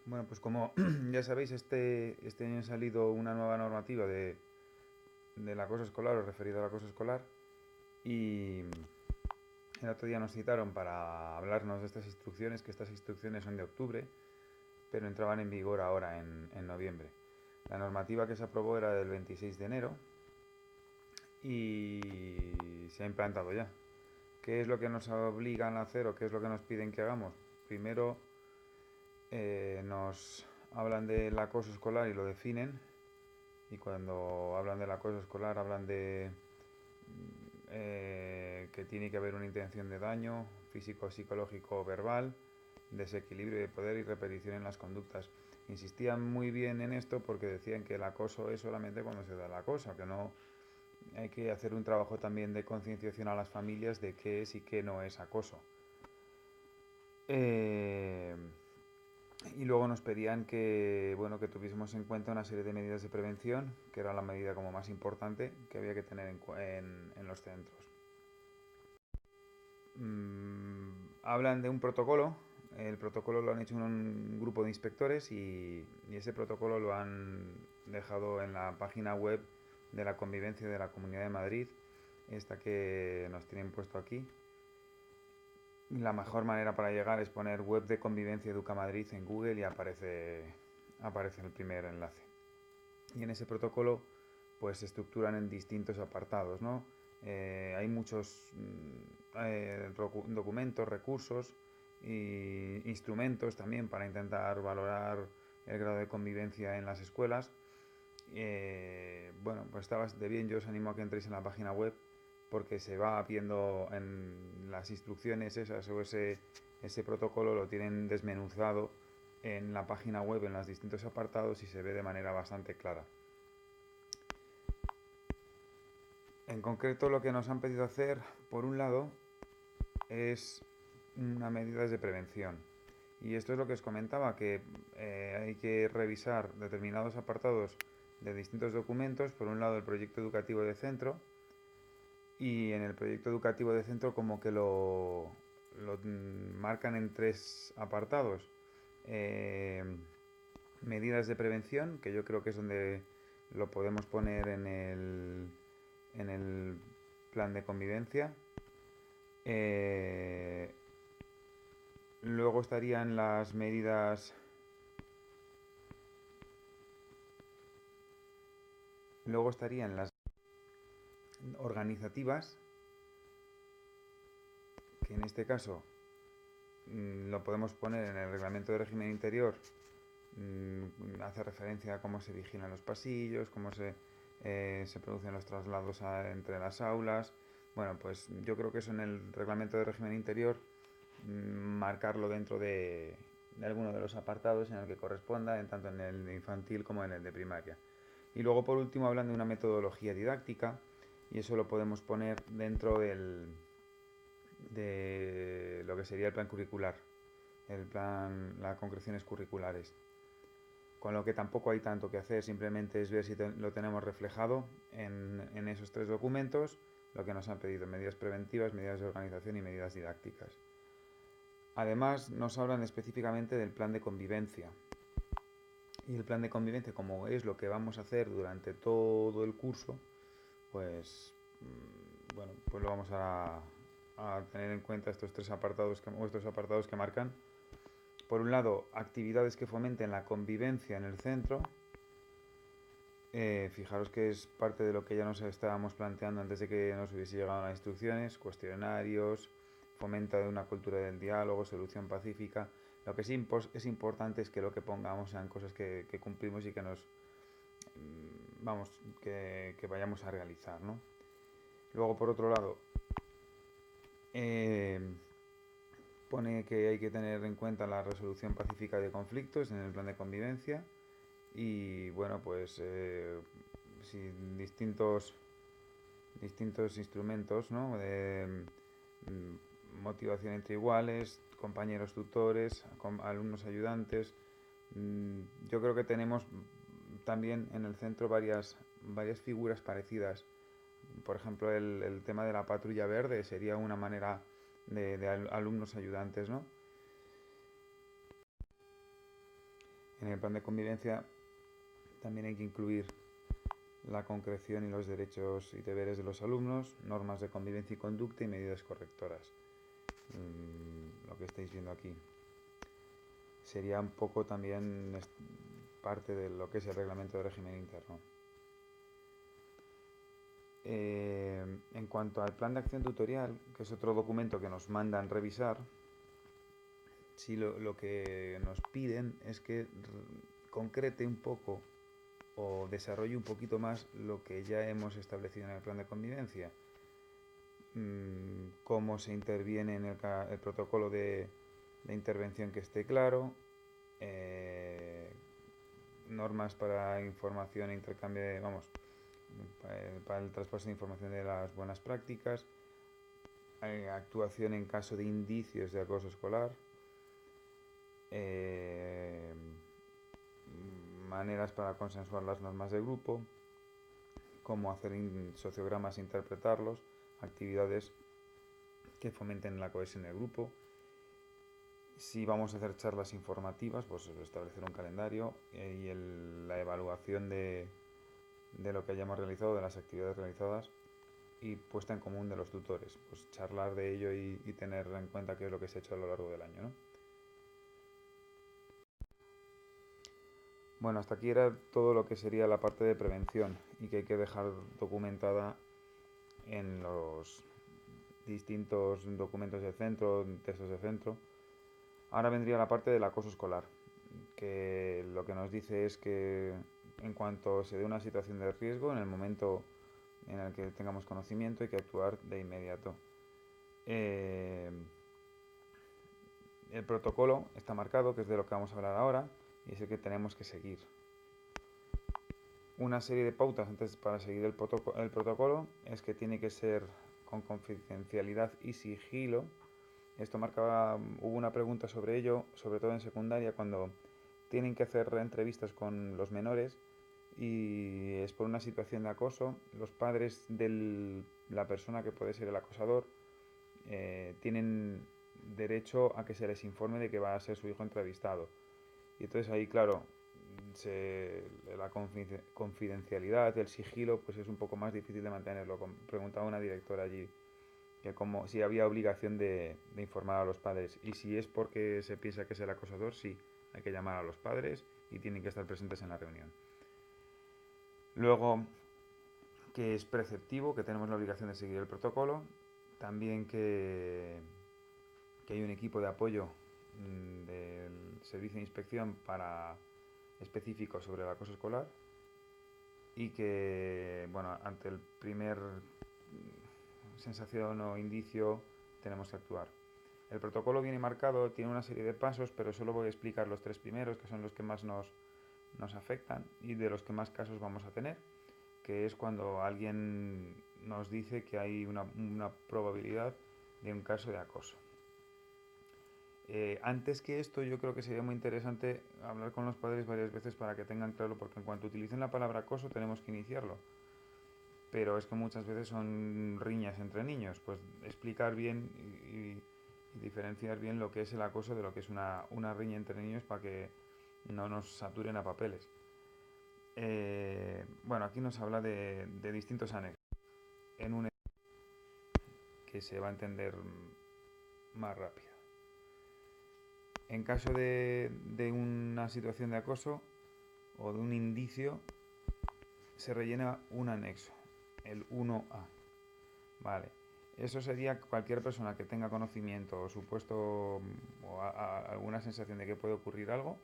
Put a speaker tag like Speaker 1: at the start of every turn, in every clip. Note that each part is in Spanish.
Speaker 1: Bueno, pues como ya sabéis, este año ha salido una nueva normativa del acoso escolar o referido al acoso escolar y el otro día nos citaron para hablarnos de estas instrucciones, que estas instrucciones son de octubre, pero entraban en vigor ahora en noviembre. La normativa que se aprobó era del 26 de enero y se ha implantado ya. ¿Qué es lo que nos obligan a hacer o qué es lo que nos piden que hagamos? Primero, nos hablan del acoso escolar y lo definen. Y cuando hablan del acoso escolar hablan de que tiene que haber una intención de daño físico, psicológico o verbal, desequilibrio de poder y repetición en las conductas. Insistían muy bien en esto porque decían que el acoso es solamente cuando se da el acoso, que no hay que hacer un trabajo también de concienciación a las familias de qué es y qué no es acoso. Eh, Y luego nos pedían que, bueno, que tuviésemos en cuenta una serie de medidas de prevención, que era la medida como más importante que había que tener en los centros. Hablan de un protocolo. El protocolo lo han hecho un grupo de inspectores y ese protocolo lo han dejado en la página web de la convivencia de la Comunidad de Madrid, esta que nos tienen puesto aquí. La mejor manera para llegar es poner web de convivencia Educa Madrid en Google y aparece el primer enlace. Y en ese protocolo pues se estructuran en distintos apartados, ¿no? Hay muchos documentos, recursos e instrumentos también para intentar valorar el grado de convivencia en las escuelas. Bueno, pues está bastante bien. Yo os animo a que entréis en la página web porque se va viendo en las instrucciones esas o ese protocolo lo tienen desmenuzado en la página web en los distintos apartados y se ve de manera bastante clara. En concreto lo que nos han pedido hacer, por un lado, es unas medidas de prevención. Y esto es lo que os comentaba, que hay que revisar determinados apartados de distintos documentos. Por un lado, el proyecto educativo de centro, y en el proyecto educativo de centro como que lo marcan en tres apartados. Eh, Medidas de prevención, que yo creo que es donde lo podemos poner en el plan de convivencia. Eh, Luego estarían las medidas. Luego estarían las organizativas, que en este caso lo podemos poner en el reglamento de régimen interior. Hace referencia a cómo se vigilan los pasillos, cómo se producen los traslados entre las aulas. Bueno, pues yo creo que eso en el reglamento de régimen interior, marcarlo dentro de alguno de los apartados en el que corresponda, tanto en el de infantil como en el de primaria. Y luego por último hablan de una metodología didáctica y eso lo podemos poner dentro de lo que sería el plan curricular, las concreciones curriculares. Con lo que tampoco hay tanto que hacer, simplemente es ver si lo tenemos reflejado en esos tres documentos, lo que nos han pedido: medidas preventivas, medidas de organización y medidas didácticas. Además, nos hablan específicamente del plan de convivencia. Y el plan de convivencia, como es lo que vamos a hacer durante todo el curso, pues bueno, pues lo vamos a tener en cuenta estos tres apartados estos apartados que marcan. Por un lado, actividades que fomenten la convivencia en el centro. Fijaros que es parte de lo que ya nos estábamos planteando antes de que nos hubiese llegado las instrucciones: cuestionarios, fomento de una cultura del diálogo, solución pacífica. Lo que sí es importante es que lo que pongamos sean cosas que cumplimos y que vamos, que vayamos a realizar, ¿no? Luego, por otro lado, eh, pone que hay que tener en cuenta la resolución pacífica de conflictos en el plan de convivencia y bueno, pues si distintos instrumentos, ¿no? De motivación entre iguales, compañeros tutores, alumnos ayudantes. Yo creo que tenemos también en el centro varias figuras parecidas. Por ejemplo, el tema de la patrulla verde sería una manera de alumnos ayudantes, ¿no? En el plan de convivencia también hay que incluir la concreción y los derechos y deberes de los alumnos, normas de convivencia y conducta y medidas correctoras. Lo que estáis viendo aquí. Sería un poco también parte de lo que es el reglamento de régimen interno. En cuanto al plan de acción tutorial, que es otro documento que nos mandan revisar, sí, lo que nos piden es que concrete un poco o desarrolle un poquito más lo que ya hemos establecido en el plan de convivencia. Cómo se interviene en el protocolo de intervención, que esté claro, normas para información e intercambio de, para el traspaso de información de las buenas prácticas, actuación en caso de indicios de acoso escolar, maneras para consensuar las normas de grupo, cómo hacer sociogramas e interpretarlos, actividades que fomenten la cohesión del grupo. Si vamos a hacer charlas informativas, pues establecer un calendario y la evaluación de lo que hayamos realizado, de las actividades realizadas y puesta en común de los tutores. Pues charlar de ello y tener en cuenta qué es lo que se ha hecho a lo largo del año, ¿no? Bueno, hasta aquí era todo lo que sería la parte de prevención y que hay que dejar documentada en los distintos documentos de centro, textos de centro. Ahora vendría la parte del acoso escolar, que lo que nos dice es que en cuanto se dé una situación de riesgo, en el momento en el que tengamos conocimiento, hay que actuar de inmediato. El protocolo está marcado, que es de lo que vamos a hablar ahora, y es el que tenemos que seguir. Una serie de pautas antes para seguir el protocolo es que tiene que ser con confidencialidad y sigilo. Esto marcaba, hubo una pregunta sobre ello, sobre todo en secundaria, cuando tienen que hacer entrevistas con los menores y es por una situación de acoso. Los padres de la persona que puede ser el acosador tienen derecho a que se les informe de que va a ser su hijo entrevistado. Y entonces ahí, claro, la confidencialidad, el sigilo, pues es un poco más difícil de mantenerlo. Preguntaba una directora allí que como si había obligación de informar a los padres. Y si es porque se piensa que es el acosador, sí, hay que llamar a los padres y tienen que estar presentes en la reunión. Luego, que es preceptivo, que tenemos la obligación de seguir el protocolo. También que hay un equipo de apoyo del servicio de inspección específico sobre el acoso escolar y que, bueno, ante el primer sensación o indicio tenemos que actuar. El protocolo viene marcado, tiene una serie de pasos, pero solo voy a explicar los 3 primeros, que son los que más nos afectan y de los que más casos vamos a tener, que es cuando alguien nos dice que hay una probabilidad de un caso de acoso. Antes que esto, yo creo que sería muy interesante hablar con los padres varias veces para que tengan claro, porque en cuanto utilicen la palabra acoso tenemos que iniciarlo. Pero es que muchas veces son riñas entre niños, pues explicar bien y diferenciar bien lo que es el acoso de lo que es una riña entre niños para que no nos saturen a papeles. Bueno, aquí nos habla de distintos anexos en un que se va a entender más rápido. En caso de una situación de acoso o de un indicio, se rellena un anexo, el 1A. Vale. Eso sería cualquier persona que tenga conocimiento o supuesto o alguna sensación de que puede ocurrir algo,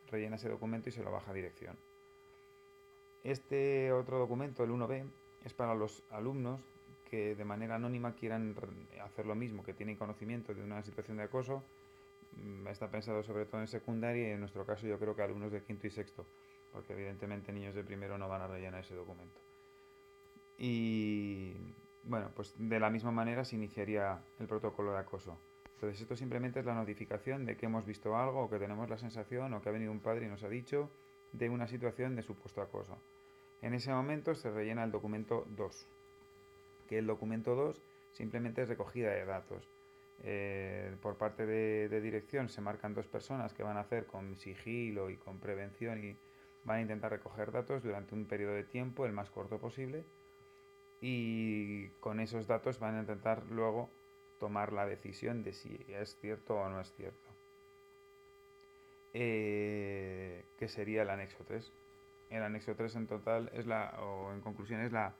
Speaker 1: rellena ese documento y se lo baja a dirección. Este otro documento, el 1B, es para los alumnos que de manera anónima quieran hacer lo mismo, que tienen conocimiento de una situación de acoso. Está pensado sobre todo en secundaria y en nuestro caso yo creo que alumnos de quinto y sexto, porque evidentemente niños de primero no van a rellenar ese documento. Y bueno, pues de la misma manera se iniciaría el protocolo de acoso. Entonces esto simplemente es la notificación de que hemos visto algo o que tenemos la sensación o que ha venido un padre y nos ha dicho de una situación de supuesto acoso. En ese momento se rellena el documento 2, que el documento 2 simplemente es recogida de datos. Por parte de dirección se marcan 2 personas que van a hacer con sigilo y con prevención y van a intentar recoger datos durante un periodo de tiempo el más corto posible y con esos datos van a intentar luego tomar la decisión de si es cierto o no es cierto. Que sería el anexo 3. El anexo 3 en total es o en conclusión es la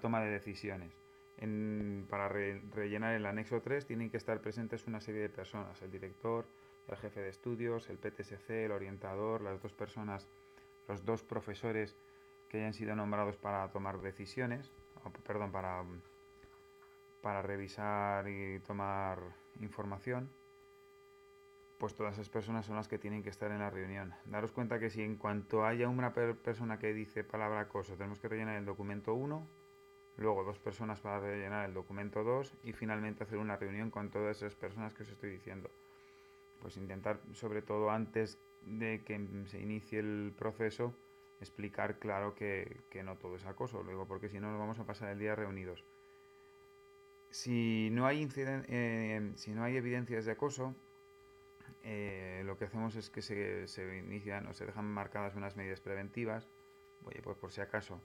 Speaker 1: toma de decisiones. Para rellenar el anexo 3 tienen que estar presentes una serie de personas, el director, el jefe de estudios, el PTSC, el orientador, las 2 personas, los 2 profesores que hayan sido nombrados para tomar decisiones, perdón, para revisar y tomar información. Pues todas esas personas son las que tienen que estar en la reunión. Daros cuenta que si en cuanto haya una persona que dice palabra acoso, tenemos que rellenar el documento 1, luego 2 personas para rellenar el documento 2 y finalmente hacer una reunión con todas esas personas que os estoy diciendo. Pues intentar, sobre todo antes de que se inicie el proceso, explicar claro que no todo es acoso, luego porque si no nos vamos a pasar el día reunidos. Si no hay, si no hay evidencias de acoso, lo que hacemos es que se inician o se dejan marcadas unas medidas preventivas. Oye, pues por si acaso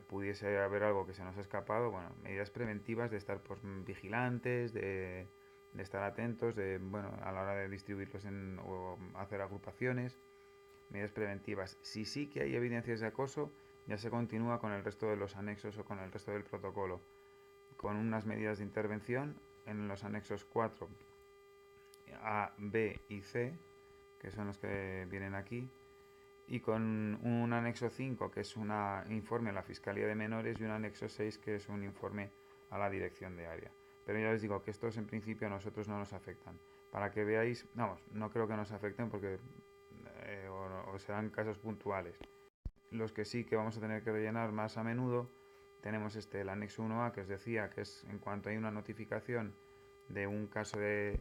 Speaker 1: pudiese haber algo que se nos ha escapado, bueno, medidas preventivas de estar pues, vigilantes, de estar atentos, a la hora de distribuirlos o hacer agrupaciones, medidas preventivas. Si sí que hay evidencias de acoso, ya se continúa con el resto de los anexos o con el resto del protocolo, con unas medidas de intervención en los anexos 4, A, B y C, que son los que vienen aquí, y con un anexo 5, que es un informe a la Fiscalía de Menores, y un anexo 6, que es un informe a la Dirección de Área. Pero ya les digo que estos en principio a nosotros no nos afectan. Para que veáis, vamos, no creo que nos afecten porque o serán casos puntuales. Los que sí que vamos a tener que rellenar más a menudo, tenemos el anexo 1A que os decía, que es en cuanto hay una notificación de un caso de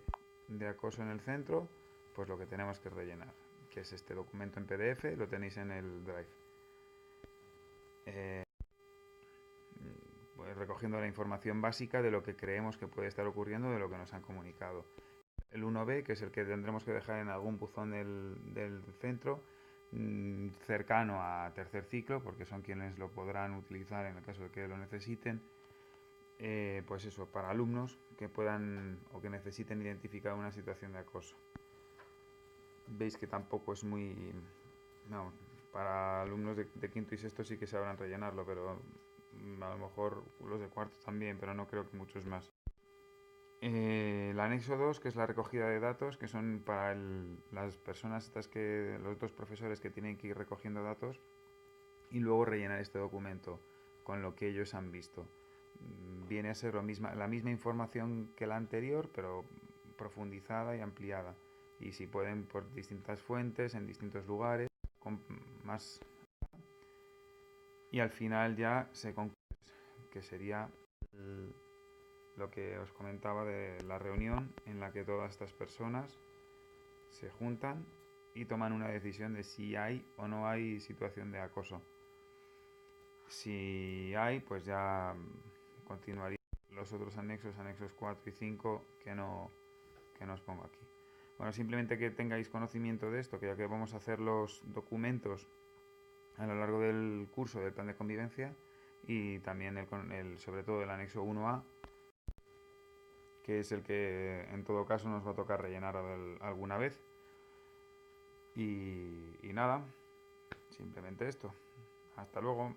Speaker 1: acoso en el centro, pues lo que tenemos que rellenar, que es este documento en PDF, lo tenéis en el Drive. Pues recogiendo la información básica de lo que creemos que puede estar ocurriendo, de lo que nos han comunicado. El 1B, que es el que tendremos que dejar en algún buzón del centro, cercano a tercer ciclo, porque son quienes lo podrán utilizar en el caso de que lo necesiten. Pues eso, para alumnos que puedan o que necesiten identificar una situación de acoso. Veis que tampoco es muy... No, para alumnos de quinto y sexto sí que sabrán rellenarlo, pero a lo mejor los de cuarto también, pero no creo que muchos más. El anexo 2, que es la recogida de datos, que son para las personas estas los 2 profesores que tienen que ir recogiendo datos y luego rellenar este documento con lo que ellos han visto. Viene a ser la misma información que la anterior, pero profundizada y ampliada. Y si pueden por distintas fuentes, en distintos lugares, con más... Y al final ya se concluye, que sería lo que os comentaba de la reunión en la que todas estas personas se juntan y toman una decisión de si hay o no hay situación de acoso. Si hay, pues ya continuaría los otros anexos, anexos 4 y 5, que no os pongo aquí. Bueno, simplemente que tengáis conocimiento de esto, que ya que vamos a hacer los documentos a lo largo del curso del plan de convivencia y también sobre todo el anexo 1A, que es el que en todo caso nos va a tocar rellenar alguna vez. Y nada, simplemente esto. Hasta luego.